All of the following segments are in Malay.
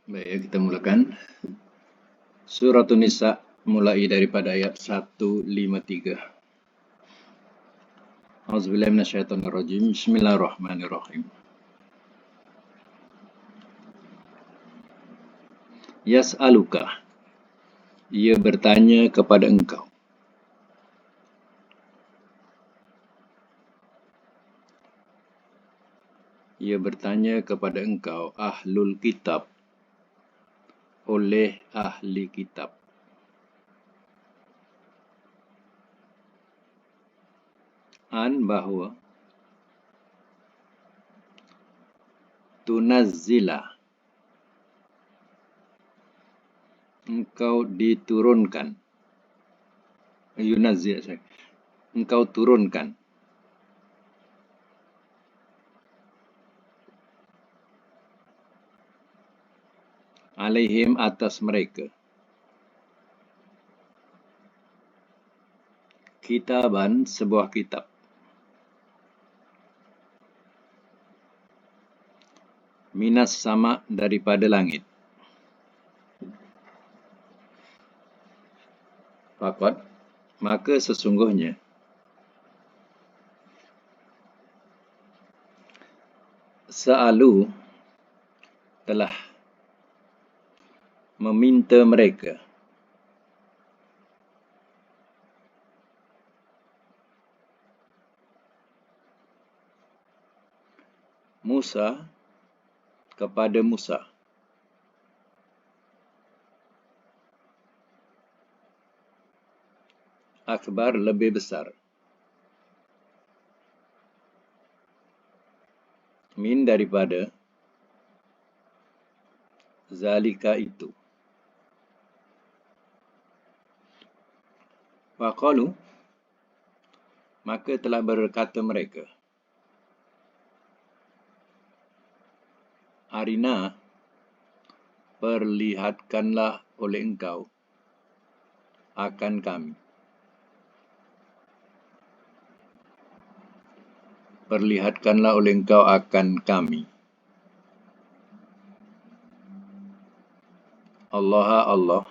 Baik, kita mulakan. Surat An-Nisa mulai daripada ayat 153. Auzubillahi minasyaitonirrajim. Bismillahirrahmanirrahim. Yas'aluka. Ia bertanya kepada engkau. Ia bertanya kepada engkau, ahlul kitab, oleh ahli kitab. Bahawa tunazzila, engkau diturunkan. Yunazzil, engkau turunkan. Alaihim, atas mereka. Kitaban, sebuah kitab. Minas sama, daripada langit. Faqad, maka sesungguhnya. Sa'alu, telah meminta mereka. Musa, kepada Musa. Akbar, lebih besar. Min, daripada. Zalika, itu. Faqalu, maka telah berkata mereka. Arina, perlihatkanlah oleh engkau akan kami. Perlihatkanlah oleh engkau akan kami. Allah,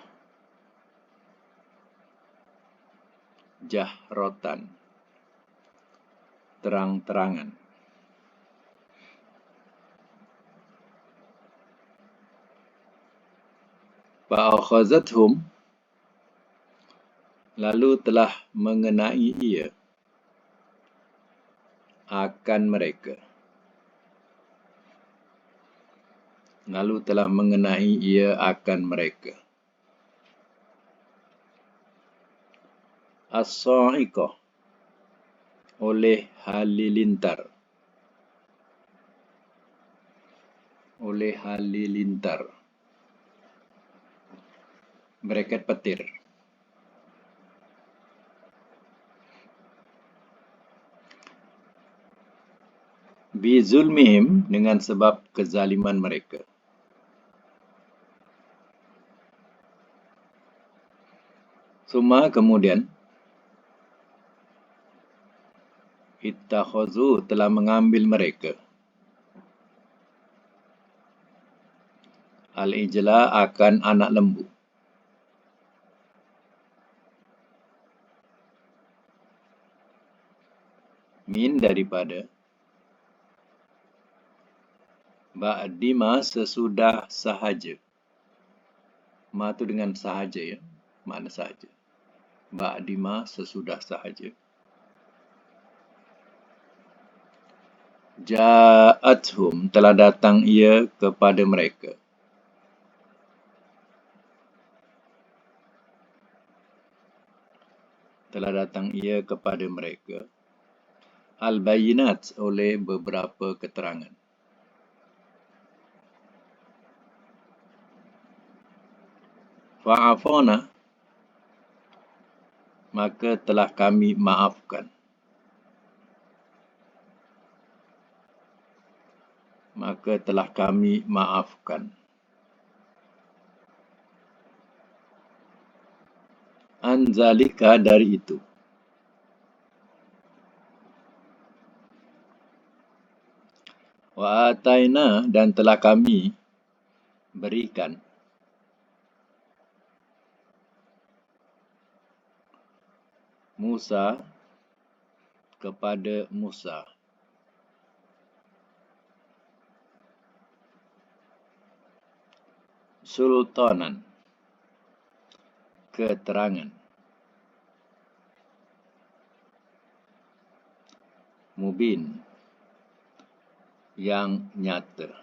jahrotan, terang-terangan. Fa'akhazathum, lalu telah mengenai ia akan mereka. Lalu telah mengenai ia akan mereka. As-sa'iqah, oleh halilintar. Oleh halilintar. Braket petir. Bizulmihim, dengan sebab kezaliman mereka. Summa, kemudian. Ittakhazu, telah mengambil mereka. Al-ijla, akan anak lembu. Min, daripada. Ba'dima, sesudah sahaja. Ma tu dengan sahaja, ya. Makna sahaja. Ba'dima, sesudah sahaja. Ja'athum, telah datang ia kepada mereka. Telah datang ia kepada mereka. Al-bayinat, oleh beberapa keterangan. Fa'afona, maka telah kami maafkan. Maka telah kami maafkan. Anzalika, dari itu. Wa ataina, dan telah kami berikan Musa kepada Musa sultanan, keterangan, mubin, yang nyata.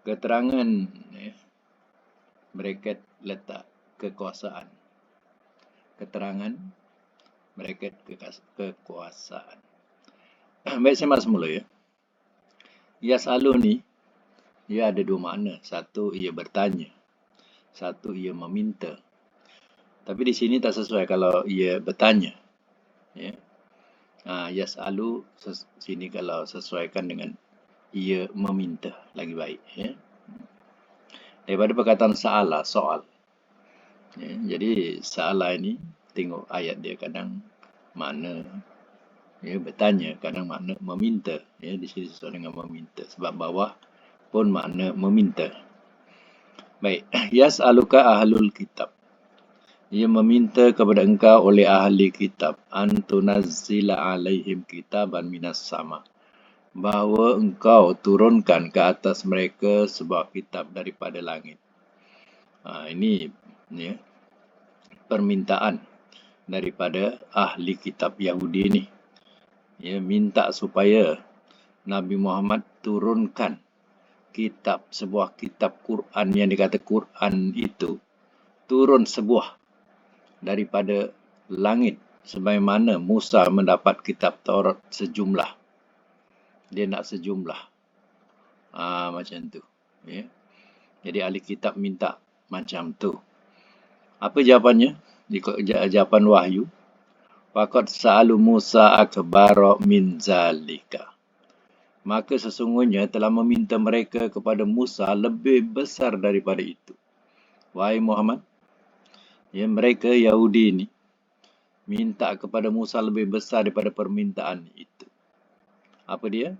Keterangan, bracket letak kekuasaan. Keterangan, bracket kekuasaan. Baik, saya masuk mula ya. Yas'alu ni, ia ada dua makna. Satu, ia bertanya. Satu, ia meminta. Tapi di sini tak sesuai kalau ia bertanya. Ya. Yas'alu sini kalau sesuaikan dengan ia meminta, lagi baik. Ya. Daripada perkataan sa'ala, soal. Ya. Jadi sa'ala ini, tengok ayat dia kadang makna bertanya, kadang makna meminta. Ya. Di sini sesuai dengan meminta. Sebab bawah pun makna meminta. Baik, yas'aluka ahlul kitab. Ia meminta kepada engkau oleh ahli kitab antunazzila alaihim kitaban minas sama, bahawa engkau turunkan ke atas mereka sebuah kitab daripada langit. Ini permintaan daripada ahli kitab Yahudi ni. Minta supaya Nabi Muhammad turunkan kitab, sebuah kitab Quran yang dikata Quran itu turun sebuah daripada langit, sebagaimana Musa mendapat kitab Taurat sejumlah. Dia nak sejumlah. Macam tu. Ya. Jadi ahli kitab minta macam tu. Apa jawapannya? Jawapan wahyu. Faqad sa'alu Musa akbara min zalika. Maka sesungguhnya telah meminta mereka kepada Musa lebih besar daripada itu. Wahai Muhammad, mereka Yahudi ini minta kepada Musa lebih besar daripada permintaan itu. Apa dia?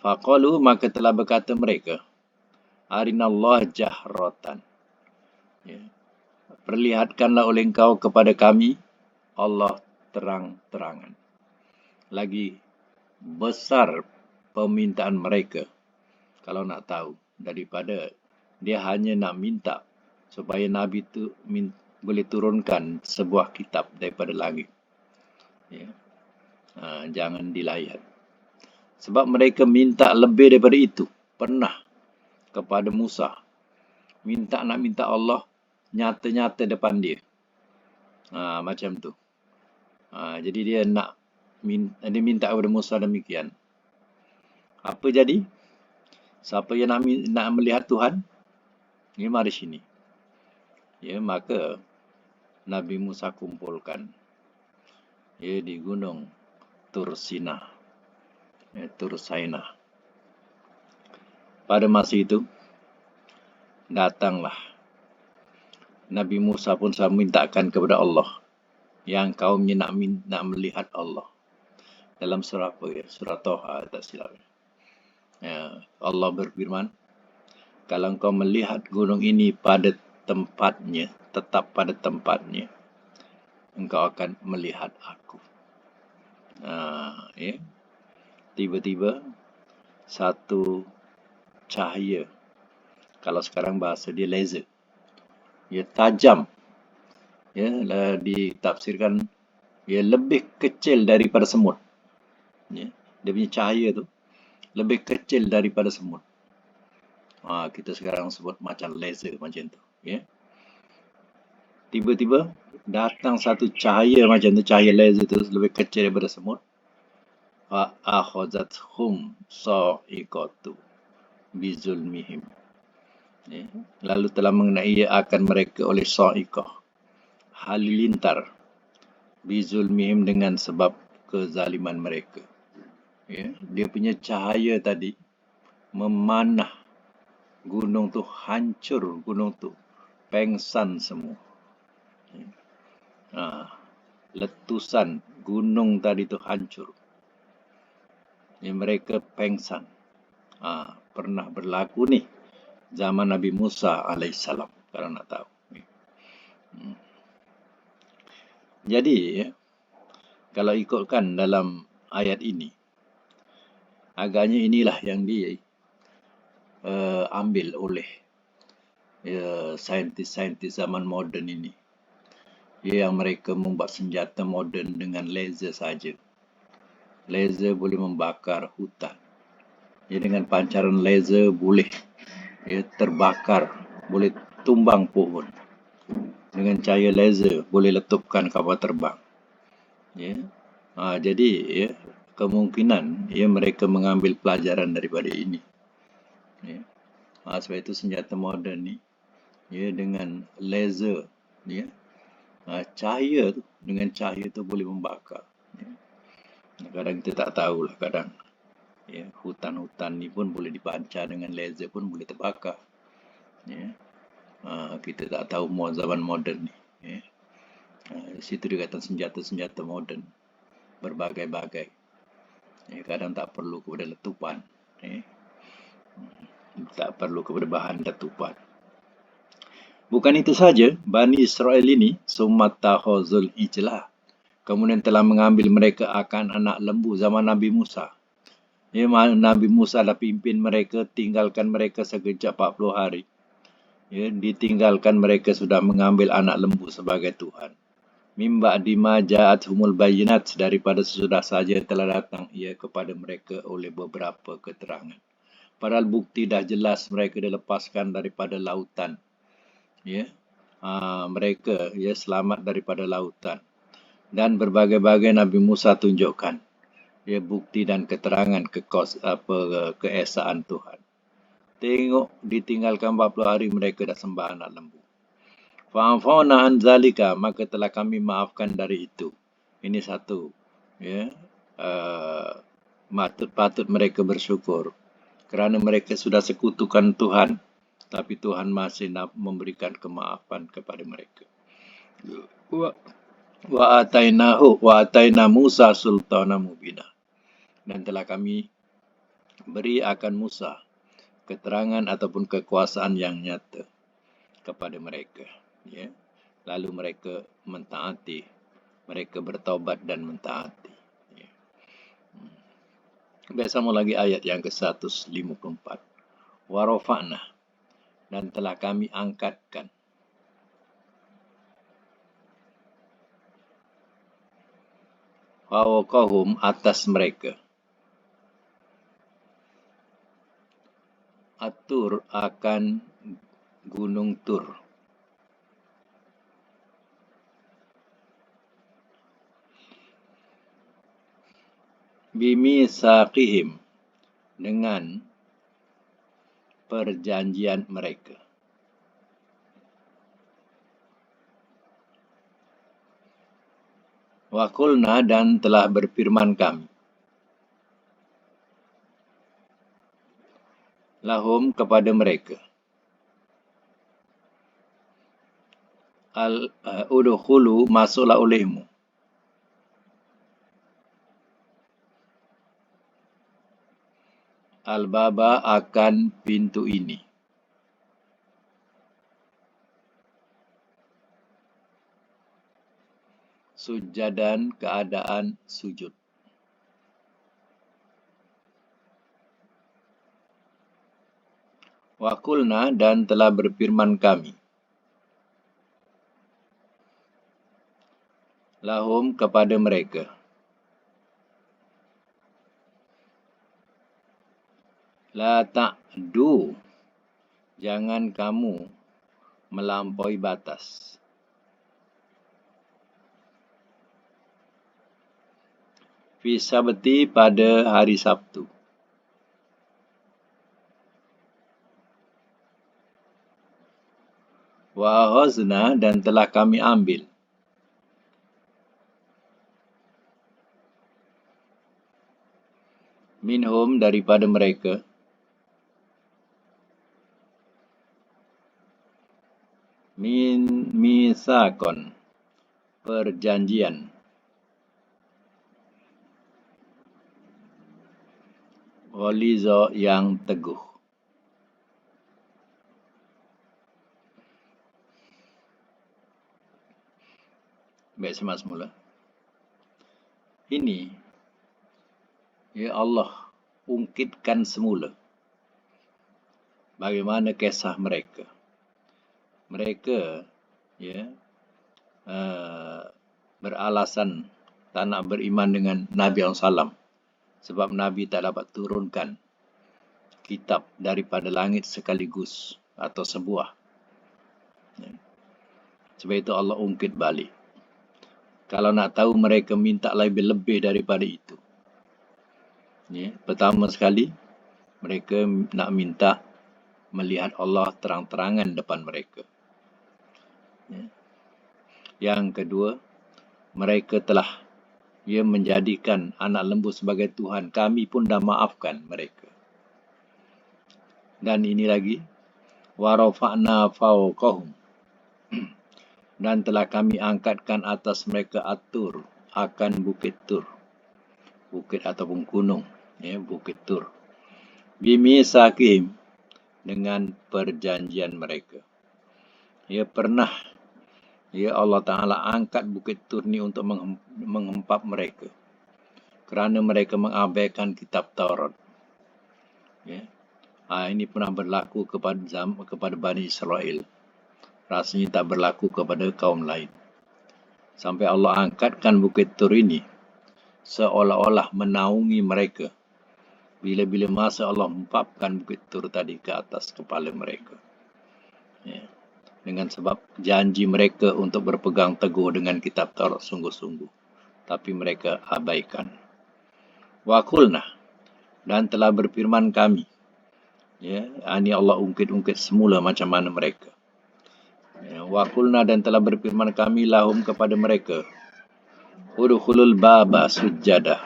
Faqalu, maka telah berkata mereka, arinallah jahratan. Perlihatkanlah oleh engkau kepada kami Allah terang-terangan. Lagi besar permintaan mereka, kalau nak tahu, daripada dia hanya nak minta supaya Nabi itu boleh turunkan sebuah kitab daripada langit. Jangan dilayan. Sebab mereka minta lebih daripada itu. Pernah kepada Musa. Nak minta Allah nyata-nyata depan dia. Macam tu. Jadi dia minta kepada Musa demikian. Apa jadi? Siapa yang nak melihat Tuhan? Mari sini. Maka Nabi Musa kumpulkan di gunung Tursina. Tursaina. Pada masa itu, datanglah Nabi Musa pun saya mintakan kepada Allah yang kaumnya nak melihat Allah. Dalam surah apa ya? Surah Toha, tak silap. Allah berfirman, kalau engkau melihat gunung ini pada tempatnya, tetap pada tempatnya, engkau akan melihat aku. Tiba-tiba satu cahaya, kalau sekarang bahasa dia laser, tajam, ditafsirkan lebih kecil daripada semut. Dia punya cahaya tu lebih kecil daripada semut. Kita sekarang sebut macam laser macam tu. Tiba-tiba datang satu cahaya macam tu, cahaya laser tu lebih kecil daripada semut. Fa'akhazathum sa'iqatu bizulmihim. Lalu telah mengenai akan mereka oleh sa'iqah, halilintar, bizulmihim, dengan sebab kezaliman mereka. Dia punya cahaya tadi memanah gunung tu, hancur gunung tu, pengsan semua. Letusan gunung tadi itu hancur. Mereka pengsan. Pernah berlaku nih zaman Nabi Musa alaihissalam, kalau nak tahu. Jadi, kalau ikutkan dalam ayat ini, agaknya inilah yang diambil oleh saintis-saintis zaman moden ini. Yang mereka membuat senjata moden dengan laser saja. Laser boleh membakar hutan. Dengan pancaran laser boleh terbakar, boleh tumbang pohon. Dengan cahaya laser boleh letupkan kapal terbang. Jadi kemungkinan mereka mengambil pelajaran daripada ini. Sebab itu senjata moden ni dengan laser, cahaya tu, dengan cahaya tu boleh membakar. Kadang kita tak tahulah, kadang hutan-hutan ni pun boleh dipancar dengan laser pun boleh terbakar. Kita tak tahu zaman moden ni. Di situ dia kata senjata-senjata moden berbagai-bagai. Kadang tak perlu kepada letupan. Tak perlu kepada bahan letupan. Bukan itu saja, Bani Israel ini sumattahazul ijlah. Kemudian telah mengambil mereka akan anak lembu zaman Nabi Musa. Nabi Musa dah pimpin mereka, tinggalkan mereka sekejap 40 hari. Ditinggalkan mereka sudah mengambil anak lembu sebagai Tuhan. Min ba'di ma ja'athumul bayyinat, daripada sesudah saja telah datang kepada mereka oleh beberapa keterangan. Padahal bukti dah jelas mereka dilepaskan daripada lautan. Mereka selamat daripada lautan. Dan berbagai-bagai Nabi Musa tunjukkan bukti dan keterangan keesaan Tuhan. Tengok, ditinggalkan 40 hari mereka dah sembah anak lembu. Fa'afawna an zalika, maka telah kami maafkan dari itu. Ini satu. Patut mereka bersyukur. Kerana mereka sudah sekutukan Tuhan, tapi Tuhan masih nak memberikan kemaafan kepada mereka. Wa ataina Musa sultana mubina. Dan telah kami beri akan Musa keterangan ataupun kekuasaan yang nyata kepada mereka. Lalu mereka mentaati, mereka bertaubat dan mentaati. Bersama lagi ayat yang ke-154. Warafa'na, dan telah kami angkatkan fawqahum, atas mereka, At-Tur, akan gunung Tur. Bimisaqihim, dengan perjanjian mereka. Wa qulna, dan telah berfirman kami, lahum, kepada mereka, udkhulu, masuklah olehmu, al-baba, akan pintu ini, sujadan, keadaan sujud. Wa qulna, dan telah berfirman kami, lahum, kepada mereka, la ta'du, jangan kamu melampaui batas. Fi sabti, pada hari Sabtu. Wa akhazna, dan telah kami ambil minhum, daripada mereka, min misakon, perjanjian, ghaliza yang teguh. Baik, semak semula. Ini, ya Allah ungkitkan semula bagaimana kisah mereka. Mereka, ya, beralasan tak nak beriman dengan Nabi SAW sebab Nabi tak dapat turunkan kitab daripada langit sekaligus atau sebuah. Ya. Sebab itu Allah ungkit balik. Kalau nak tahu mereka minta lebih daripada itu. Ya. Pertama sekali, mereka nak minta melihat Allah terang-terangan depan mereka. Ya. Yang kedua, mereka telah menjadikan anak lembu sebagai Tuhan. Kami pun dah maafkan mereka. Dan ini lagi, warafa'na fawqahum, dan telah kami angkatkan atas mereka atur akan bukit Tur, bukit ataupun gunung, ya, bukit Tur, bimisaqihim, dengan perjanjian mereka. Ya, pernah Allah Ta'ala angkat bukit Tur ni untuk menghempap mereka kerana mereka mengabaikan kitab Taurat. Ya. Ini pernah berlaku kepada Bani Israel. Rasanya tak berlaku kepada kaum lain. Sampai Allah angkatkan bukit Tur ini seolah-olah menaungi mereka. Bila-bila masa Allah hempapkan bukit Tur tadi ke atas kepala mereka. Ya. Dengan sebab janji mereka untuk berpegang teguh dengan kitab Taurat sungguh-sungguh. Tapi mereka abaikan. Wa qulna, dan telah berfirman kami. Ya, ini Allah ungkit-ungkit semula macam mana mereka. Ya, wa qulna, dan telah berfirman kami lahum kepada mereka. Udkhulul baba sujada.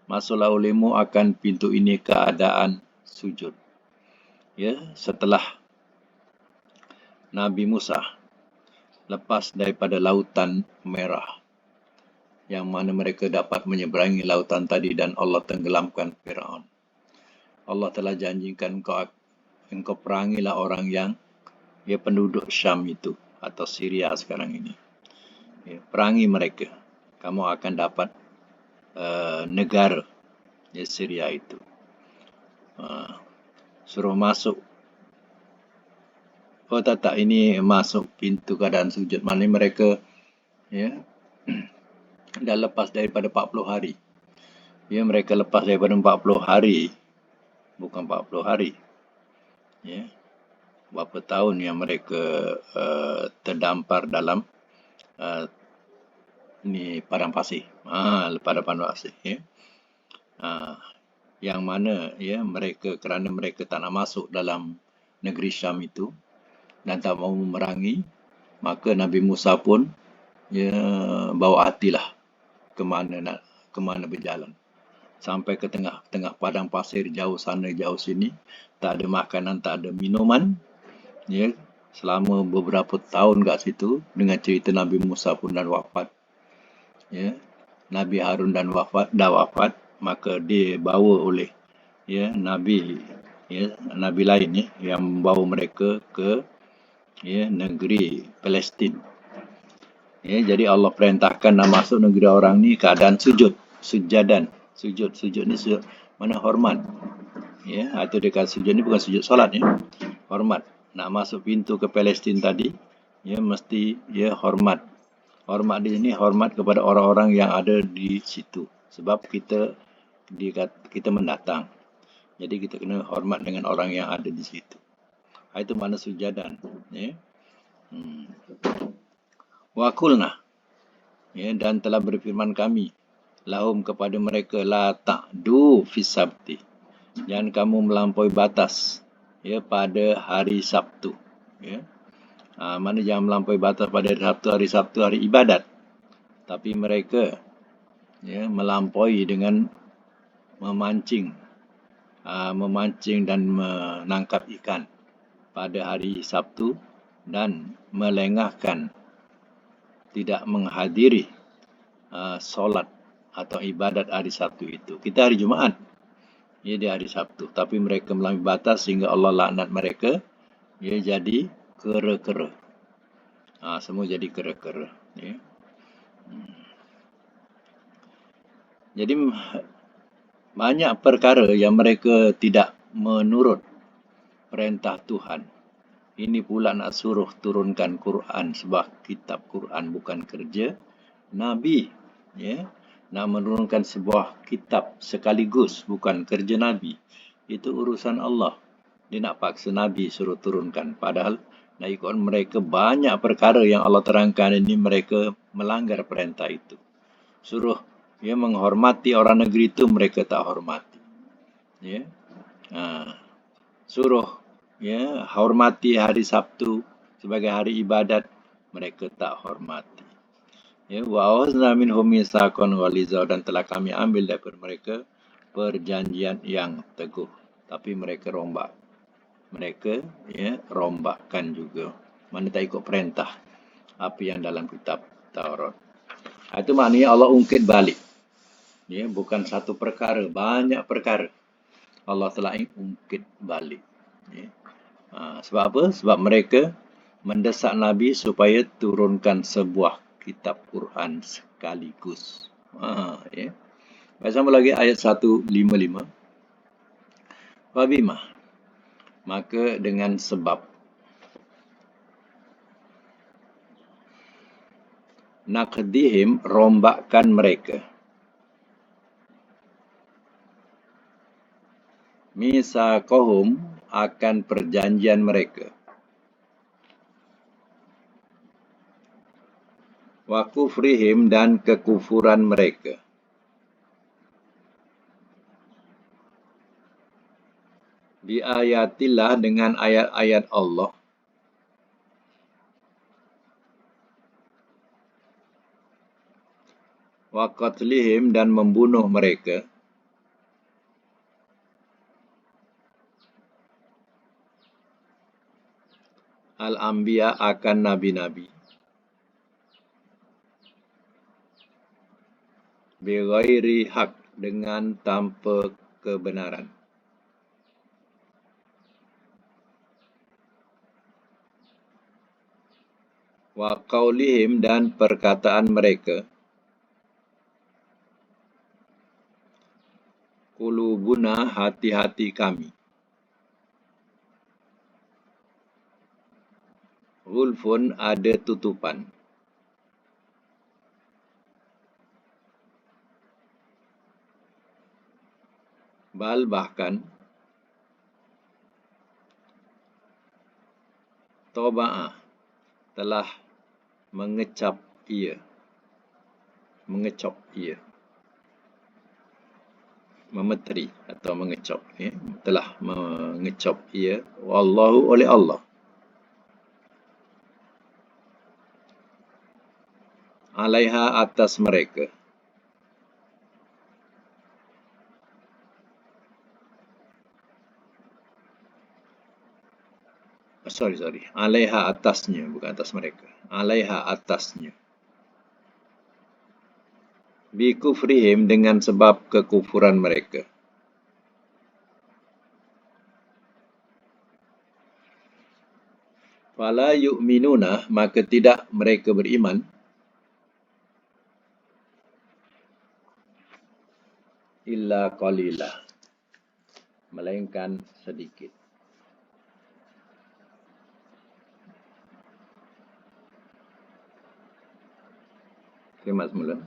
Masuklah olehmu akan pintu ini keadaan sujud. Ya, setelah Nabi Musa lepas daripada lautan merah, yang mana mereka dapat menyeberangi lautan tadi dan Allah tenggelamkan Firaun. Allah telah janjikan engkau perangilah orang yang penduduk Syam itu atau Syria sekarang ini. Ya, perangi mereka. Kamu akan dapat negara Syria itu. Suruh masuk. Oh tak, ini masuk pintu keadaan sujud. Maknanya mereka dah lepas daripada 40 hari. Ya, mereka lepas daripada 40 hari. Bukan 40 hari. Ya. Berapa tahun yang mereka terdampar dalam padang pasir. Padang pasir. Ya. Yang mana mereka, kerana mereka tak nak masuk dalam negeri Syam itu dan tak mahu memerangi, maka Nabi Musa pun bawa hatilah ke mana berjalan. Sampai ke tengah padang pasir, jauh sana jauh sini, tak ada makanan, tak ada minuman. Ya, selama beberapa tahun kat situ, dengan cerita Nabi Musa pun dah wafat. Ya, Nabi Harun dah wafat, maka dia bawa oleh Nabi lain yang membawa mereka ke negeri Palestin. Ya, jadi Allah perintahkan nak masuk negeri orang ni keadaan sujud, sujadan. Sujud ni sujud mana hormat. Ya, atau dekat sujud ni bukan sujud solat ya. Hormat. Nak masuk pintu ke Palestin tadi, mesti hormat. Hormat di sini hormat kepada orang-orang yang ada di situ. Sebab kita mendatang. Jadi kita kena hormat dengan orang yang ada di situ. Itu mana sujadan. Ya. Wa qulna, dan telah berfirman kami lahum kepada mereka, la ta'du fis sabti, jangan kamu melampaui batas pada hari Sabtu. Ya. Mana jangan melampaui batas pada hari Sabtu hari ibadat. Tapi mereka melampaui dengan memancing dan menangkap ikan pada hari Sabtu dan melengahkan tidak menghadiri solat atau ibadat hari Sabtu itu. Kita hari Jumaat, ya di hari Sabtu. Tapi mereka melampaui batas sehingga Allah laknat mereka. Ya jadi kera-kera. Semua jadi kera-kera. Ya. Jadi banyak perkara yang mereka tidak menurut perintah Tuhan. Ini pula nak suruh turunkan Quran, sebab kitab Quran bukan kerja Nabi. Ya. Nak menurunkan sebuah kitab sekaligus bukan kerja Nabi. Itu urusan Allah. Dia nak paksa Nabi suruh turunkan. Padahal nak ikut mereka banyak perkara yang Allah terangkan ini mereka melanggar perintah itu. Suruh menghormati orang negeri itu mereka tak hormati. Ya. Suruh hormati hari Sabtu sebagai hari ibadat, mereka tak hormati. Ya, wa awazna minhum mitsaqan ghaliza, dan telah kami ambil daripada mereka perjanjian yang teguh, tapi mereka rombak. Mereka rombakkan juga. Mana tak ikut perintah apa yang dalam kitab Taurat. Itu maknanya Allah ungkit balik. Ya, bukan satu perkara, banyak perkara Allah telah ungkit balik. Ya. Sebab apa? Sebab mereka mendesak Nabi supaya turunkan sebuah kitab Quran sekaligus. Ya. Sama lagi ayat 155. Wabima, maka dengan sebab naqdihim, rombakkan mereka, misaqahum, akan perjanjian mereka, wa kufrihim, dan kekufuran mereka, bi ayatillah, dengan ayat-ayat Allah, wa qatlihim, dan membunuh mereka, al-anbiya, akan nabi-nabi, bi ghairi hak, dengan tanpa kebenaran, wa qaulihim, dan perkataan mereka, qulubuna, hati-hati kami, ghulfun, ada tutupan, bal, bahkan, toba'ah, telah mengecap ia, mengecop ia, memeteri atau mengecop, telah mengecop ia, wallahu, oleh Allah, alaiha, atas mereka, alaiha, atasnya, bukan atas mereka, alaiha, atasnya, bi kufrihim, dengan sebab kekufuran mereka, fala yu'minuna, maka tidak mereka beriman, illa qalila, melainkan sedikit. Kemas mula.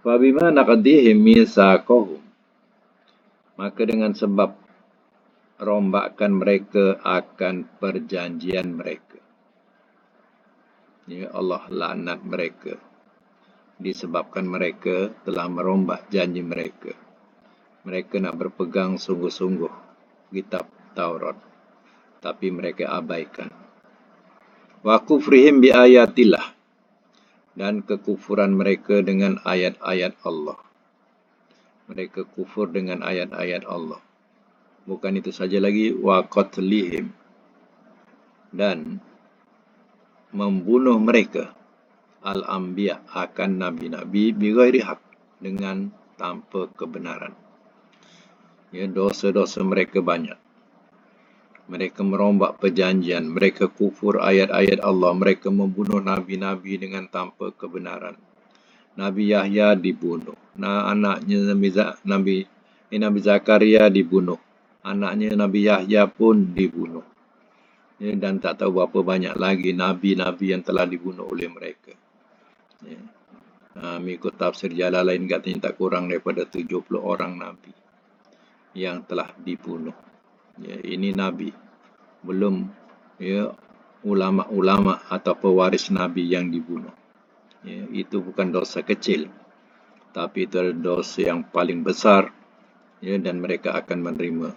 Fabima naqdihim mitsaqahum, maka dengan sebab rombakan mereka akan perjanjian mereka, ya, Allah laknat mereka disebabkan mereka telah merombak janji mereka. Mereka nak berpegang sungguh-sungguh kitab Taurat, tapi mereka abaikan. Wa kufrihim bi ayatillah, dan kekufuran mereka dengan ayat-ayat Allah. Mereka kufur dengan ayat-ayat Allah. Bukan itu saja lagi, wa qatlihim, dan membunuh mereka, al-anbiya akan nabi-nabi bighairi haq dengan tanpa kebenaran. Ya, dosa-dosa mereka banyak. Mereka merombak perjanjian, mereka kufur ayat-ayat Allah, mereka membunuh nabi-nabi dengan tanpa kebenaran. Nabi Yahya dibunuh, anaknya Nabi Zakaria dibunuh, anaknya Nabi Yahya pun dibunuh. Ya, dan tak tahu berapa banyak lagi nabi-nabi yang telah dibunuh oleh mereka. Ya. Mengikut tafsir Jalalain katanya tak kurang daripada 70 orang nabi yang telah dibunuh. Ya, ini nabi, belum ya ulama-ulama atau pewaris nabi yang dibunuh. Ya, itu bukan dosa kecil, tapi itu adalah dosa yang paling besar, ya, dan mereka akan menerima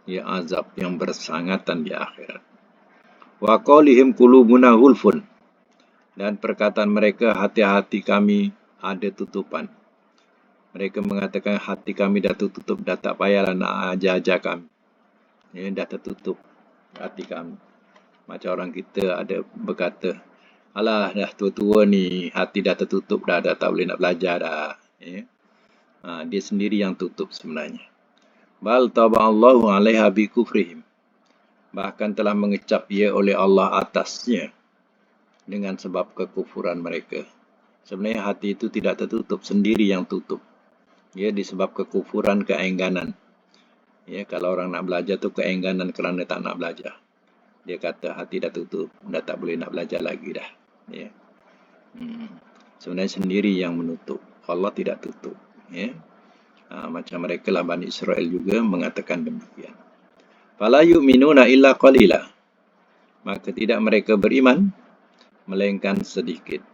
ya azab yang bersangatan di akhirat. Wa qaulihim qulubuna ghulfun, dan perkataan mereka hati-hati kami ada tutupan. Mereka mengatakan hati kami dah tertutup, dah tak payahlah nak ajar-ajar kami. Ya, dah tertutup hati kami. Macam orang kita ada berkata, alah dah tua-tua ni, hati dah tertutup dah tak boleh nak belajar dah. Ya. Dia sendiri yang tutup sebenarnya. Bal taba'allahu alaiha bi kufrihim. Bahkan telah mengecap ia oleh Allah atasnya dengan sebab kekufuran mereka. Sebenarnya hati itu tidak tertutup, sendiri yang tutup. Ya, disebab kekufuran, keengganan. Ya, kalau orang nak belajar tu keengganan kerana tak nak belajar. Dia kata hati dah tutup, dah tak boleh nak belajar lagi dah. Ya. Sebenarnya sendiri yang menutup. Allah tidak tutup. Ya. Macam mereka lah Bani Israel juga mengatakan demikian. Fala yu'minuna illa qalila. Maka tidak mereka beriman melainkan sedikit.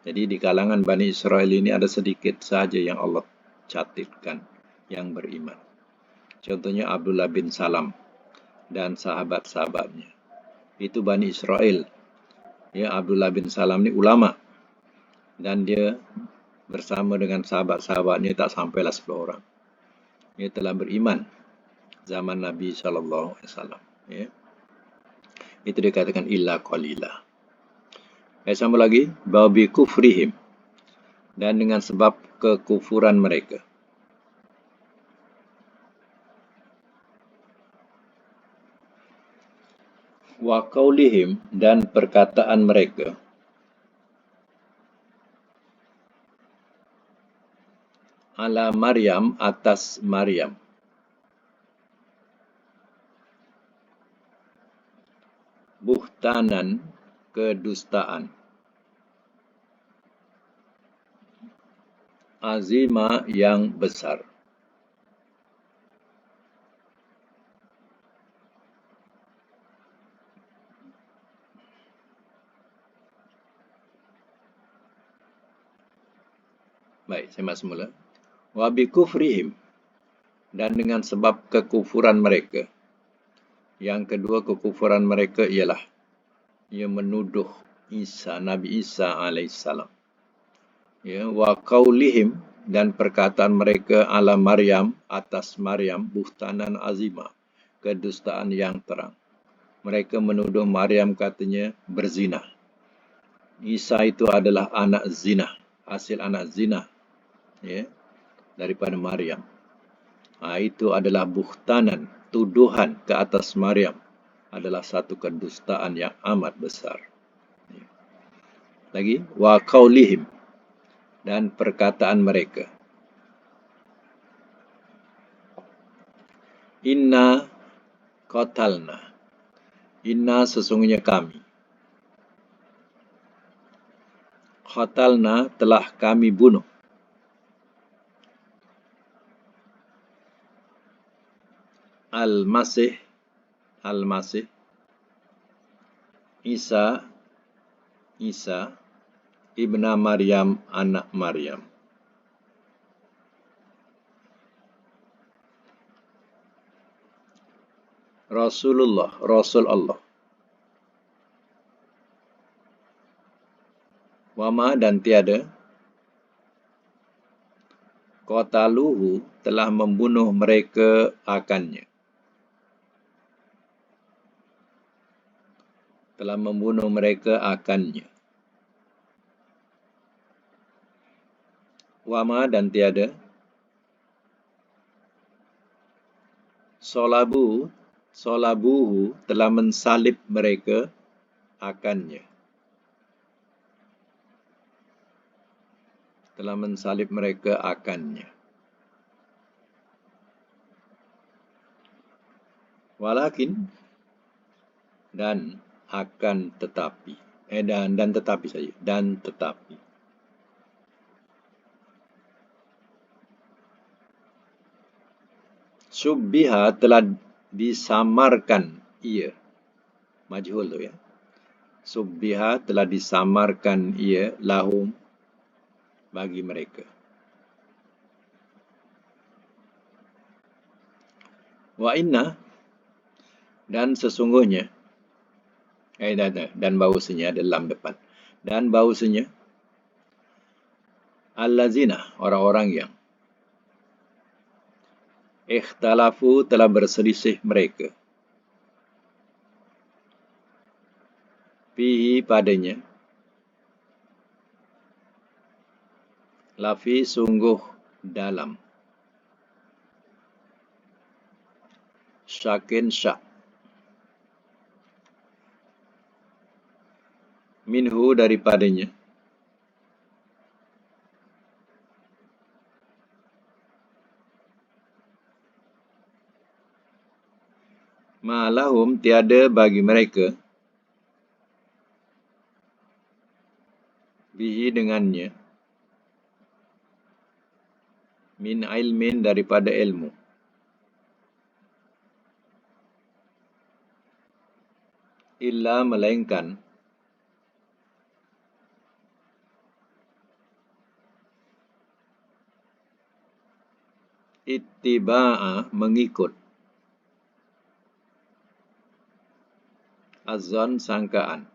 Jadi di kalangan Bani Israel ini ada sedikit saja yang Allah catatkan yang beriman. Contohnya Abdullah bin Salam dan sahabat-sahabatnya. Itu Bani Israel. Ya, Abdullah bin Salam ni ulama. Dan dia bersama dengan sahabat-sahabatnya tak sampailah 10 orang. Dia telah beriman zaman Nabi SAW. Ya. Itu dikatakan illa qalila. Sambung lagi. Babi kufrihim. Dan dengan sebab kekufuran mereka. Wa qaulihim, dan perkataan mereka. Ala Maryam, atas Maryam. Buhtanan, kedustaan. Azima, yang besar. Baik, saya masuk mula. Wa bi kufrihim, dan dengan sebab kekufuran mereka. Yang kedua kekufuran mereka ialah ia menuduh Isa, Nabi Isa alaihissalam. Ya, wa qaulihim, dan perkataan mereka ala Maryam, atas Maryam, buhtanan azima, kedustaan yang terang. Mereka menuduh Maryam katanya berzina. Isa itu adalah anak zina, hasil anak zina, ya, daripada Maryam. Itu adalah buhtanan, tuduhan ke atas Maryam, adalah satu kedustaan yang amat besar. Lagi, wa qaulihim, dan perkataan mereka. Inna qatalna, inna sesungguhnya kami. Qatalna, telah kami bunuh. Al-Masih, Al-Masih, Isa, Ibna Maryam, anak Maryam. Rasulullah, Rasul Allah. Wama, dan tiada. Qataluhu, telah membunuh mereka akannya. Telah membunuh mereka akannya. Wama dan tiada. Solabuhu telah mensalib mereka akannya. Telah mensalib mereka akannya. Walakin dan akan tetapi. Dan tetapi saja. Dan tetapi. Syubbiha telah disamarkan ia. Majhul tu ya. Syubbiha telah disamarkan ia lahum bagi mereka. Wa inna dan sesungguhnya dan bahawasanya dalam depan. Dan bahawasanya allazina orang-orang yang ikhtalafu telah berselisih mereka fihi padanya lafi sungguh dalam syakin syak minhu daripadanya ma'lahum tiada bagi mereka bihi dengannya min ilmin daripada ilmu illa melainkan ittiba'a mengikut azan sangkaan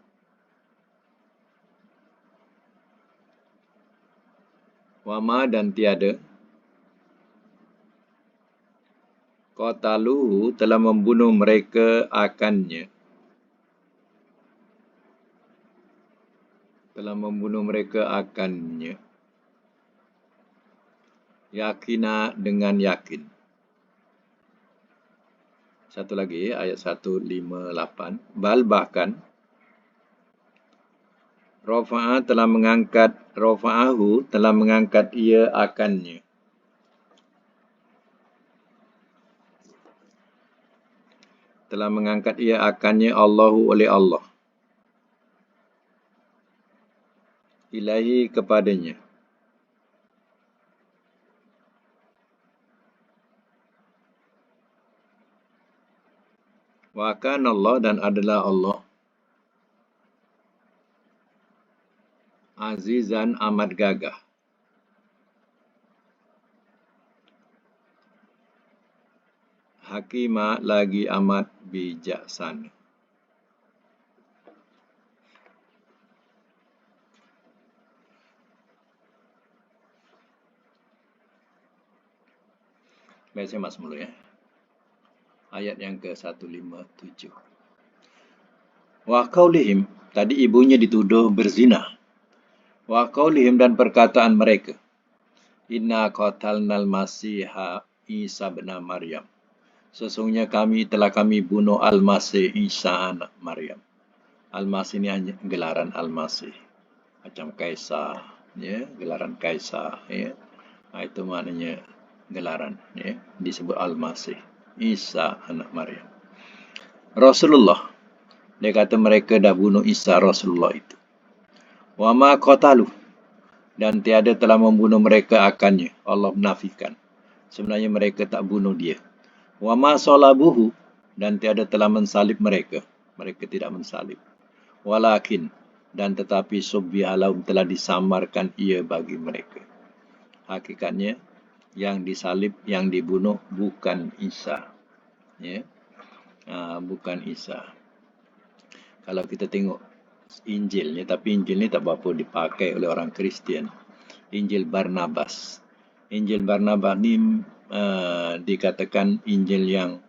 wama dan tiada qataluhu telah membunuh mereka akannya yakina dengan yakin. Satu lagi ayat 158 bal bahkan rafa'ahu telah mengangkat ia akannya Allahu oleh Allah ilahi kepadanya wa kana Allah dan adalah Allah azizan amat gagah hakimah lagi amat bijaksana. Baik, saya masuk dulu ya. Ayat yang ke-157. Wa qaulihim, tadi ibunya dituduh berzina. Wa qaulihim dan perkataan mereka. Inna qatalnal masiha Isa bin Maryam. Sesungguhnya telah kami bunuh Al-Masih Isa anak Maryam. Al-Masih ini hanya gelaran Al-Masih. Macam Kaisar, ya, gelaran Kaisar, ya. Itu maknanya gelaran, ya, disebut Al-Masih Isa anak Maryam. Rasulullah, dia kata mereka dah bunuh Isa Rasulullah itu. Wa ma qatalu dan tiada telah membunuh mereka akannya. Allah menafikan. Sebenarnya mereka tak bunuh dia. Wa ma salabuhu dan tiada telah mensalib mereka. Mereka tidak mensalib. Walakin dan tetapi subbiha lahum telah disamarkan ia bagi mereka. Hakikatnya yang disalib, yang dibunuh bukan Isa. Ya. Bukan Isa. Kalau kita tengok Injil ni, tapi Injil ni tak berapa dipakai oleh orang Kristian. Injil Barnabas. Injil Barnabas ni dikatakan Injil yang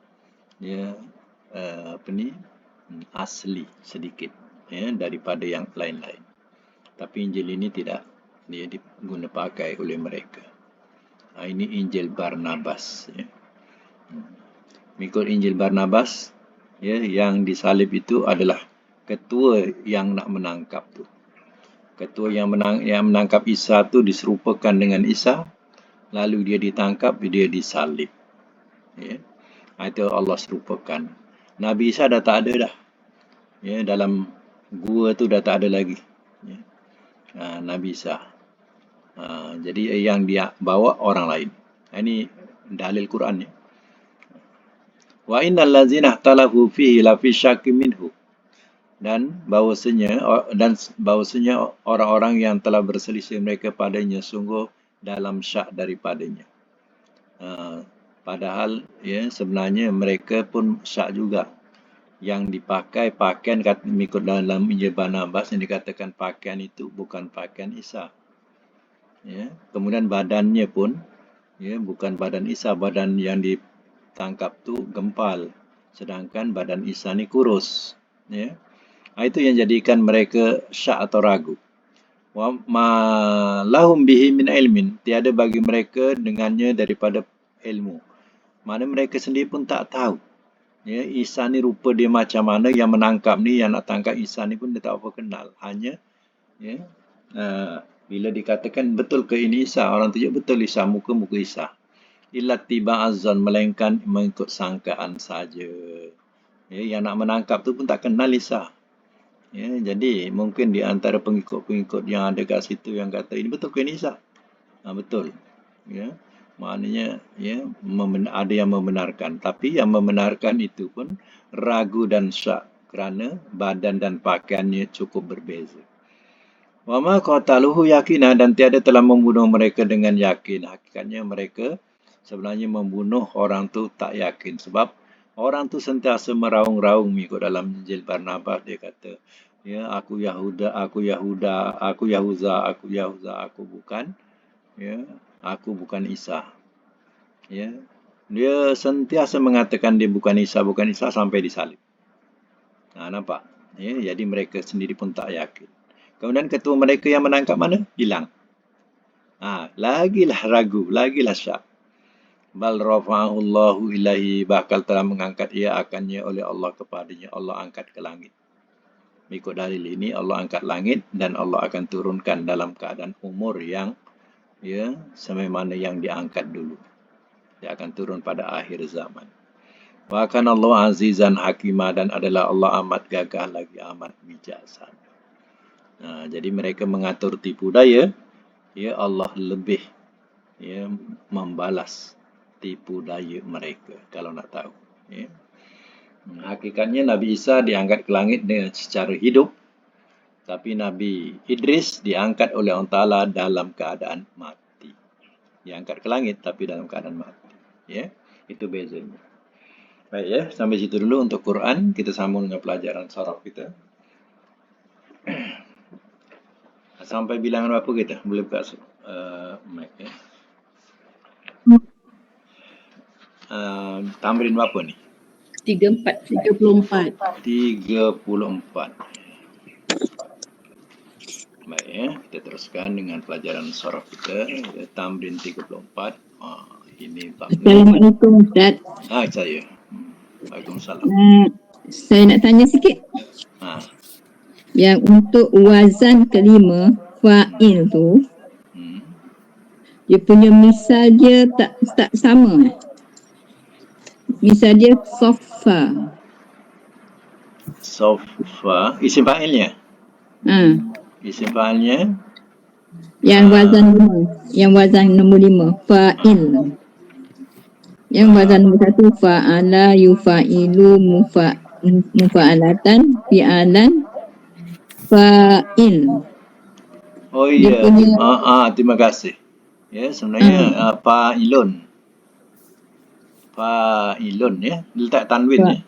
asli sedikit, ya, daripada yang lain-lain. Tapi Injil ini tidak dia diguna pakai oleh mereka. Ini Injil Barnabas. Ya. Mengikut Injil Barnabas, ya, yang disalib itu adalah ketua yang nak menangkap tu. Ketua yang menangkap Isa tu diserupakan dengan Isa, lalu dia ditangkap, dia disalib. Ya. Itu Allah serupakan. Nabi Isa dah tak ada dah. Ya, dalam gua tu dah tak ada lagi. Ya. Nabi Isa. Jadi yang dia bawa orang lain. Ini dalil Quran ya. Wa innal ladzina ikhtalafu fihi la fi syakkin minhu. Dan bahawasanya orang-orang yang telah berselisih mereka padanya sungguh dalam syak daripadanya. Padahal ya sebenarnya mereka pun syak juga. Yang dipakai pakaian mengikut dalam Injil Barnabas yang dikatakan pakaian itu bukan pakaian Isa. Ya, kemudian badannya pun ya bukan badan Isa, badan yang ditangkap tu gempal, sedangkan badan Isa ni kurus. Ya, itu yang jadikan mereka syak atau ragu. Wa ma lahum bihi min ilmin, tiada bagi mereka dengannya daripada ilmu. Mana mereka sendiri pun tak tahu. Ya, Isa ni rupa dia macam mana, yang menangkap ni, yang nak tangkap Isa ni pun dia tak apa kenal. Hanya ya, bila dikatakan betul ke ini Isa, orang tunjuk betul Isa, muka-muka Isa. Illa tiba azan, melainkan mengikut sangkaan saja. Ya, yang nak menangkap tu pun tak kenal Isa. Ya, jadi mungkin di antara pengikut-pengikut yang ada kat situ yang kata ini betul ke ini Isa? Betul. Ya. Maknanya ya ada yang membenarkan, tapi yang membenarkan itu pun ragu dan syak kerana badan dan pakaiannya cukup berbeza. Wa ma qataluhu yakina, dan tiada telah membunuh mereka dengan yakin. Hakikatnya mereka sebenarnya membunuh orang tu tak yakin, sebab orang tu sentiasa meraung-raung mengikut dalam Injil Barnabas. Dia kata, ya, aku Yahuda, aku Yahuda, aku Yahuza, aku Yahuza, aku bukan, ya, aku bukan Isa. Ya, dia sentiasa mengatakan dia bukan Isa sampai disalib. Nampak? Ya, jadi mereka sendiri pun tak yakin. Kemudian ketua mereka yang menangkap mana? Hilang. Lagilah ragu, lagilah syak. Bal rafa'ahu Allahu ilaihi, bakal telah mengangkat ia akannya oleh Allah kepadanya. Allah angkat ke langit. Mengikut dalil ini Allah angkat langit dan Allah akan turunkan dalam keadaan umur yang ya sebagaimana yang diangkat dulu. Dia akan turun pada akhir zaman. Wa kana Allah azizan hakimah, dan adalah Allah amat gagah lagi amat bijaksana. Jadi mereka mengatur tipu daya, ya Allah lebih ya membalas tipu daya mereka kalau nak tahu. Ya. Hakikatnya Nabi Isa diangkat ke langit dengan secara hidup, tapi Nabi Idris diangkat oleh Allah Ta'ala dalam keadaan mati. Diangkat ke langit tapi dalam keadaan mati. Ya, itu bezanya. Baik ya, sampai situ dulu untuk Quran. Kita sambung dengan pelajaran saraf kita. Sampai bilangan berapa kita? Boleh buka mic ya. Tamrin berapa ni? 34. Baik ya, kita teruskan dengan pelajaran saraf kita. Tamrin 34. Ini bab. Assalamualaikum Ustaz. Saya. Waalaikumsalam. Saya nak tanya sikit. Yang untuk wazan kelima fa'il tu, dia punya misal dia tak sama. Misal dia sofa. Sofa, isim fa'ilnya? Isim fa'ilnya? Yang wazan 5. Yang wazan nombor 5. Fa'il. Yang wazan nombor 1 fa'ala yufa'ilu mufa'alatan fi'alan fa'il. Oh iya. Terima kasih. Ya, sebenarnya fa'ilun. Fa'ilun ya. Letak tanwin ya.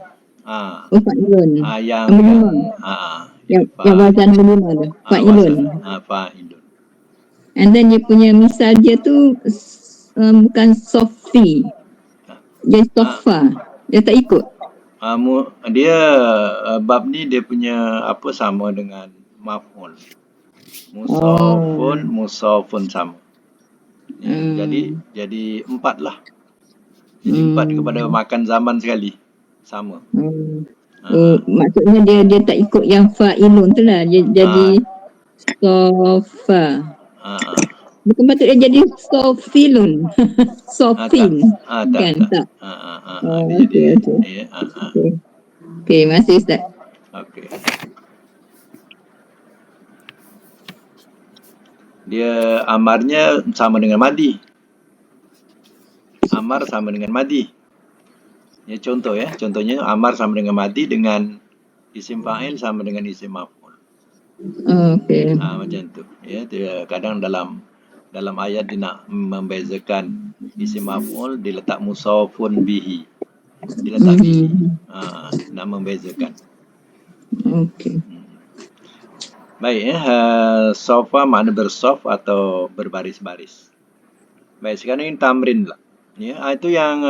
Fa'ilun. Yang wazan nombor 5 tu. Fa'ilun. Fa'ilun. And then dia punya misal dia tu bukan sofi. Dia sofa. Dia tak ikut. Dia bab ni dia punya apa sama dengan maf'ul. Musafun, musafun sama. Ya, Hmm. jadi 4 lah. Jadi 4 kepada makan zaman sekali. Sama. Oh, maksudnya dia tak ikut yang fa'ilun tu lah. Dia jadi sofa. Bukan patutnya jadi sofilun. Sofin. Kan tak? Oh, okey. Okey, masih Ustaz. Okey. Dia amarnya sama dengan madi. Amar sama dengan madi. Ya, contohnya amar sama dengan madi dengan isim fa'il sama dengan isim maf'ul. Okey. Macam tu. Ya, dia kadang dalam ayat dia nak membezakan isim maf'ul, dia letak musafun bihi. Dia letak bihi. Nak membezakan. Okey. Baik, sofa makna bersaf atau berbaris-baris. Baik, sekarang ini tamrin lah. Ya, itu yang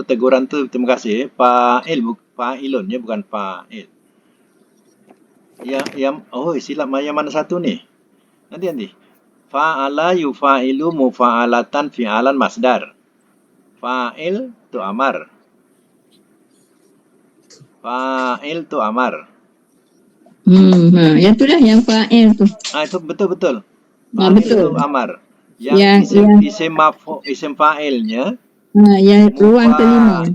teguran tu, terima kasih. Fa'ilun, ya, bukan fa'il. Silap yang mana satu ni? Nanti. Fa'ala yufa'ilu mufa'alatan fi'alan masdar. Fa'il tu amar. Fa'il tu amar. Yang tu lah yang fa'il tu. Itu betul. Fa'il betul. Tu amar. Yang isim fa'ilnya yang ruang kelima.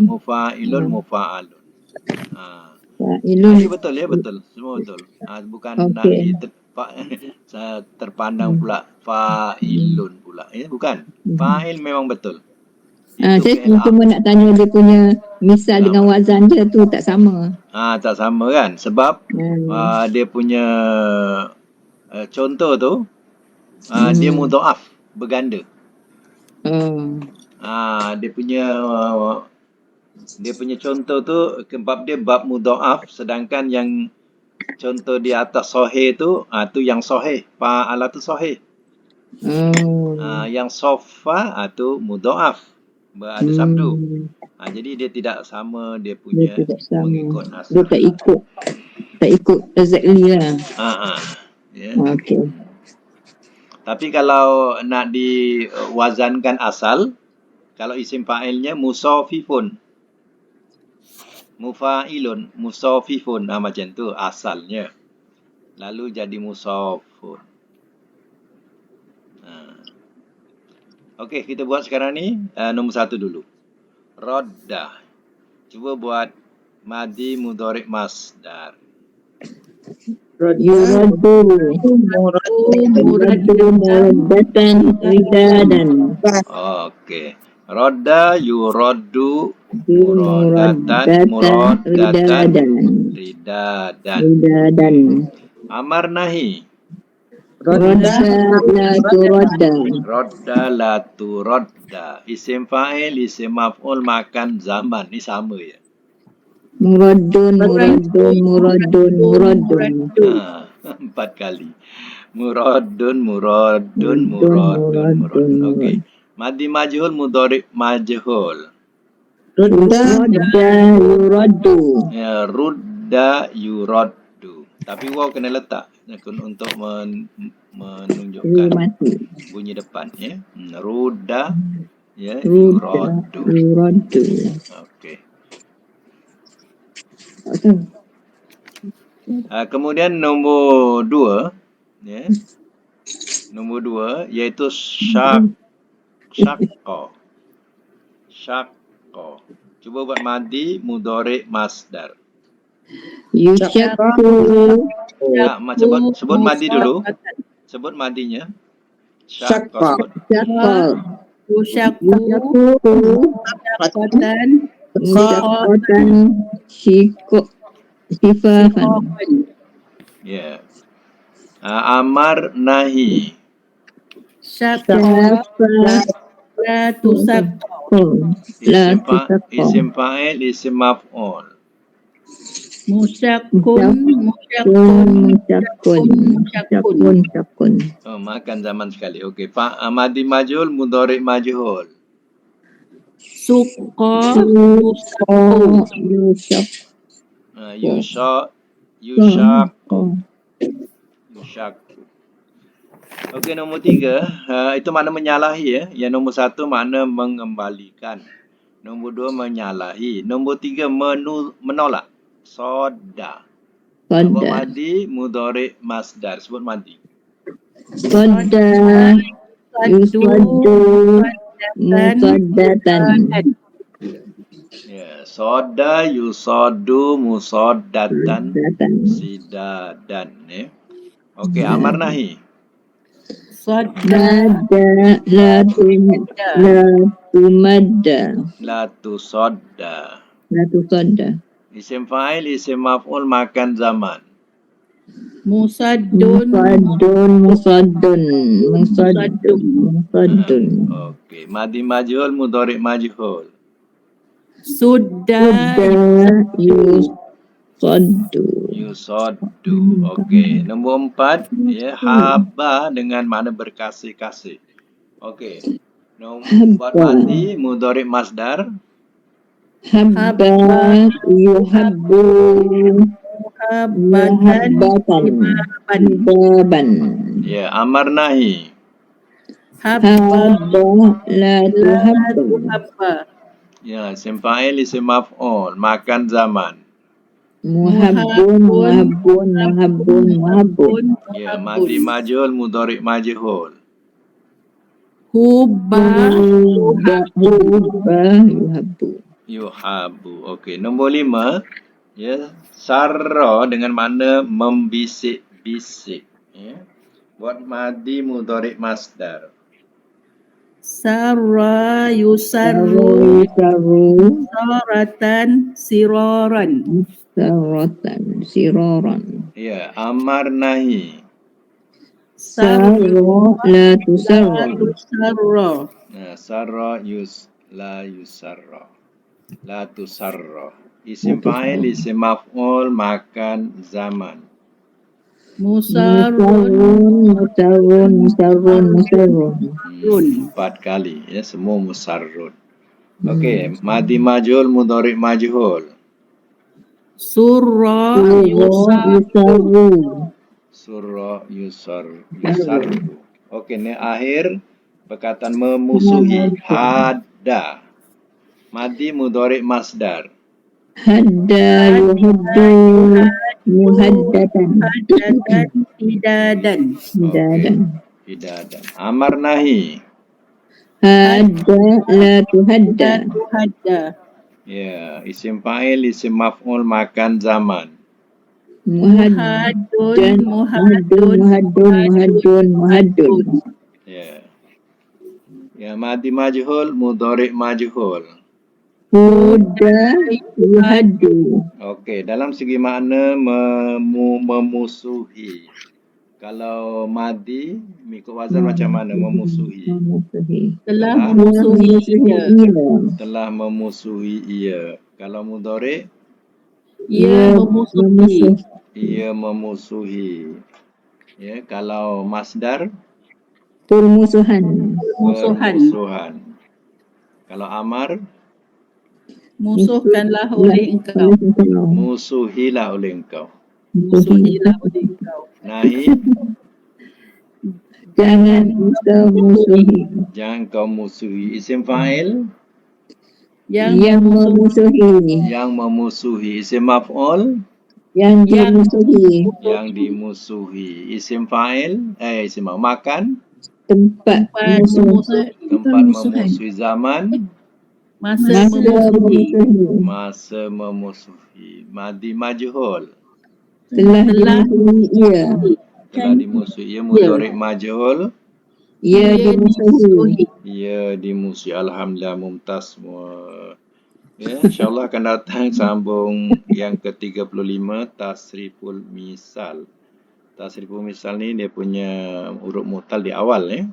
Mufa'ilun, mufa'alun. Fa'ilun. Betul. Semua betul. Bukan nak terpandang pula fa'ilun pula. Bukan. Fa'il memang betul. Saya cuma nak tanya dia punya misal dengan wazan je tu tak sama. Tak sama kan? Sebab dia punya contoh tu dia mudha'af, berganda. Dia punya contoh tu bab mudha'af, sedangkan yang contoh di atas sahih tu yang sahih, fa'ala tu sahih. Yang sofa tu mudha'af, berada sabdu. Jadi dia tidak sama, dia punya mengikut asal. Dia tak ikut exactly lah. Ya. Okey. Tapi kalau nak diwazankan asal, kalau isim fa'ilnya musafifun, mufa'ilun, musafifun, macam tu asalnya. Lalu jadi musafun. Okey, kita buat sekarang ni nombor 1 dulu. Radda. Cuba buat madi mudhari' masdar. Yuraddu muraddatan ridadan. Okey. Radda yuraddu muradatan ridadan. Amar nahi. Radda la turadda. Isim fa'il, isim maf'ul makan zaman. Ni sama ya. Muraddun. 4 kali. Muradun. Okey. Madi majhul mudhari' majhul. Rudda yuraddu. Ya, rudda yuraddu. Tapi waw kena letak untuk menunjukkan bunyi depan ya. Rudda ya yuraddu. Okey. Kemudian nombor 2 ya. Nombor 2 iaitu syaqqa. Cuba buat madi mudhari' masdar. Yushaqqu. Sebut madi dulu. Sebut madinya. Syaqqa. Musyaqqatan sifafan. Ya. Amar nahi. La tusaqqa. Isim fa'il, isim maf'ul. Musyaqqun. Makan zaman sekali. Okey. Madi majhul mudhari' majhul. Yushaqqu. Syaku. Okey, nombor 3, itu makna menyalahi ya. Yang nombor 1 makna mengembalikan. Nombor 2 menyalahi. Nombor 3 menolak. Soda. Buat Soda. madi mudhari masdar. Sebut madi. Soda yuswaddu musaddatan. Ya, soda yusadu musaddatan sidadan ya. Okey, amar nahi. Nada la tumadda. La tusodda. La tusadda. Isim fa'il, isim maf'ul makan zaman. Musaddun. Musaddun. Okey, madi majhul mudhari majhul. Sudah. Yusaddu. Okey, nombor 4 ya, haba dengan makna berkasih-kasih. Okey. Buat madi mudhari masdar. Habba yuhabbu muhabban. Ya, amar nahi. Habba la tuhabba. Ya, isim fa'il, isim maf'ul makan zaman. Muhabbun. Ya, madi majhul mudhari majhul. Hubba. Yuhabbu. Yuhabu. Okey, nombor 5 ya, sarra dengan makna membisik-bisik ya. Buat madi mudhari masdar. Sarra yusarru. Saratan siroran. Siroran. Ya, amar nahi. Sarra la tusarra. Nah, sarra la yusarra. La tusarra. Isim fa'il, isim maf'ul makan zaman. Musarrun. 4 kali ya, semua musarrun. Okey, madi majhul mudhari majhul. Surra Yusarru. Surra yusarru. Okey, ni akhir perkataan memusuhi. Hadda. Madi mudhari masdar. Hadda yuhaddu muhaddatan. Hidadan. Okey. Hidadan. Amar nahi. Hadda la tuhadda. Ya, isim fa'il, isim maf'ul makan zaman. Muhaddun. Ya. Ya, madi majhul mudhari majhul. Hudda yuhaddu. Okey, dalam segi makna memusuhi. Kalau madi mengikut wazan macam mana? Memusuhi. Telah memusuhi ia. Telah memusuhi ia. Kalau mudhari, Ia memusuhi. ia memusuhi. Ya, kalau masdar, Permusuhan. Kalau amar, Musuhkanlah oleh engkau. musuhilah oleh engkau. Musuhilah oleh engkau. Nahi, Jangan kau musuhi. jangan kau musuhi. Isim fa'il, Yang memusuhi. yang memusuhi. Isim maf'ul, Yang dimusuhi. yang dimusuhi. Isim fa'il, isim makan, Tempat Memusuhi. tempat memusuhi. Zaman, Masa memusuhi. masa memusuhi. Madi majhul, Telah dimusuhi ia. telah dimusuhi. Ia mudhari majhul, Ia dimusuhi. ia dimusuhi. Alhamdulillah, mumtaz semua. Ya, insyaAllah akan datang sambung yang ke-35, tasriful misal. Tasriful misal ni dia punya huruf mutal di awal ya.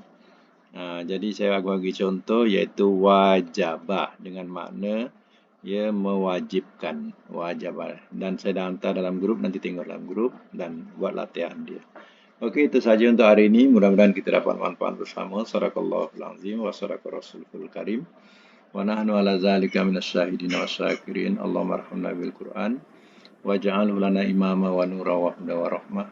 Jadi saya bagi contoh iaitu wajabah dengan makna ia mewajibkan, wajabah. Dan saya dah hantar dalam grup, nanti tengok dalam grup dan buat latihan dia. Okey, itu saja untuk hari ini. Mudah-mudahan kita dapat manfaat bersama. Sadaqallahul azim wa sadaqa rasulul karim. Wa nahnu ala zalika minasyahidin wa syakirin. Allahumma arhamna bil Qur'an waj'alhu lana imama wa nura wa huda wa rahmah.